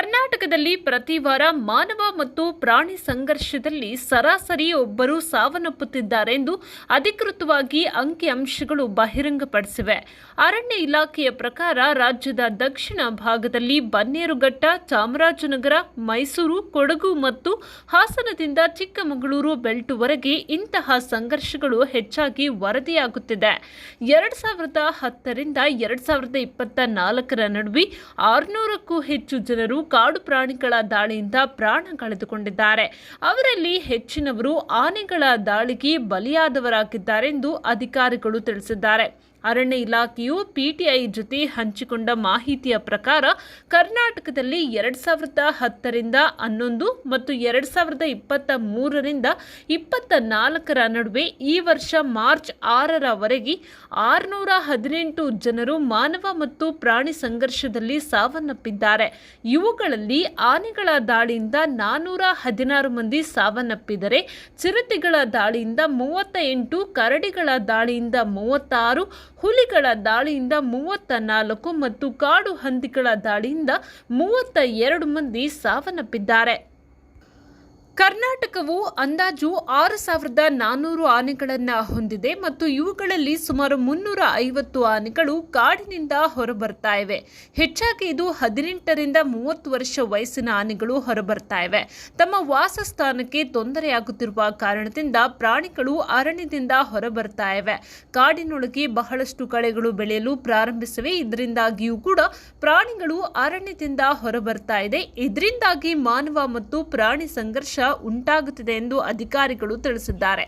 ಕರ್ನಾಟಕದಲ್ಲಿ ಪ್ರತಿ ವಾರ ಮಾನವ ಮತ್ತು ಪ್ರಾಣಿ ಸಂಘರ್ಷದಲ್ಲಿ ಸರಾಸರಿ ಒಬ್ಬರು ಸಾವನ್ನಪ್ಪುತ್ತಿದ್ದಾರೆ ಎಂದು ಅಧಿಕೃತವಾಗಿ ಅಂಕಿಅಂಶಗಳು ಬಹಿರಂಗಪಡಿಸಿವೆ. ಅರಣ್ಯ ಇಲಾಖೆಯ ಪ್ರಕಾರ ರಾಜ್ಯದ ದಕ್ಷಿಣ ಭಾಗದಲ್ಲಿ ಬನ್ನೇರುಘಟ್ಟ, ಚಾಮರಾಜನಗರ, ಮೈಸೂರು, ಕೊಡಗು ಮತ್ತು ಹಾಸನದಿಂದ ಚಿಕ್ಕಮಗಳೂರು ಬೆಲ್ಟ್ವರೆಗೆ ಇಂತಹ ಸಂಘರ್ಷಗಳು ಹೆಚ್ಚಾಗಿ ವರದಿಯಾಗುತ್ತಿದೆ. 2010 ರಿಂದ 2024 ನಡುವೆ 600ಕ್ಕೂ ಹೆಚ್ಚು ಜನರು ಕಾಡು ಪ್ರಾಣಿಗಳ ದಾಳಿಯಿಂದ ಪ್ರಾಣ ಕಳೆದುಕೊಂಡಿದ್ದಾರೆ. ಅವರಲ್ಲಿ ಹೆಚ್ಚಿನವರು ಆನೆಗಳ ದಾಳಿಗೆ ಬಲಿಯಾದವರಾಗಿದ್ದಾರೆಂದು ಅಧಿಕಾರಿಗಳು ತಿಳಿಸಿದ್ದಾರೆ. ಅರಣ್ಯ ಇಲಾಖೆಯು ಪಿಟಿಐ ಜೊತೆ ಹಂಚಿಕೊಂಡ ಮಾಹಿತಿಯ ಪ್ರಕಾರ ಕರ್ನಾಟಕದಲ್ಲಿ 2010 ರಿಂದ 11 ಮತ್ತು 2023 ರಿಂದ 24 ನಡುವೆ ಈ ವರ್ಷ ಮಾರ್ಚ್ 6ರವರೆಗೆ 618 ಜನರು ಮಾನವ ಮತ್ತು ಪ್ರಾಣಿ ಸಂಘರ್ಷದಲ್ಲಿ ಸಾವನ್ನಪ್ಪಿದ್ದಾರೆ. ಇವುಗಳಲ್ಲಿ ಆನೆಗಳ ದಾಳಿಯಿಂದ 416 ಮಂದಿ ಸಾವನ್ನಪ್ಪಿದರೆ, ಚಿರತೆಗಳ ದಾಳಿಯಿಂದ 38, ಕರಡಿಗಳ ದಾಳಿಯಿಂದ 36, ಹುಲಿಗಳ ದಾಳಿಯಿಂದ 34 ಮತ್ತು ಕಾಡು ಹಂದಿಗಳ ದಾಳಿಯಿಂದ 32 ಮಂದಿ ಸಾವನ್ನಪ್ಪಿದ್ದಾರೆ. ಕರ್ನಾಟಕವು ಅಂದಾಜು 6,400 ಆನೆಗಳನ್ನು ಹೊಂದಿದೆ ಮತ್ತು ಇವುಗಳಲ್ಲಿ ಸುಮಾರು 350 ಆನೆಗಳು ಕಾಡಿನಿಂದ ಹೊರಬರ್ತಾ ಇವೆ. ಹೆಚ್ಚಾಗಿ ಇದು 18 ರಿಂದ 30 ವರ್ಷ ವಯಸ್ಸಿನ ಆನೆಗಳು ಹೊರಬರ್ತಾ ಇವೆ. ತಮ್ಮ ವಾಸಸ್ಥಾನಕ್ಕೆ ತೊಂದರೆಯಾಗುತ್ತಿರುವ ಕಾರಣದಿಂದ ಪ್ರಾಣಿಗಳು ಅರಣ್ಯದಿಂದ ಹೊರಬರ್ತಾ ಇವೆ. ಕಾಡಿನೊಳಗೆ ಬಹಳಷ್ಟು ಕಳೆಗಳು ಬೆಳೆಯಲು ಪ್ರಾರಂಭಿಸಿವೆ. ಇದರಿಂದಾಗಿಯೂ ಕೂಡ ಪ್ರಾಣಿಗಳು ಅರಣ್ಯದಿಂದ ಹೊರಬರ್ತಾ ಇದೆ. ಇದರಿಂದಾಗಿ ಮಾನವ ಮತ್ತು ಪ್ರಾಣಿ ಸಂಘರ್ಷ ಉಂಟಾಗುತ್ತಿದೆ ಎಂದು ಅಧಿಕಾರಿಗಳು ತಿಳಿಸಿದ್ದಾರೆ.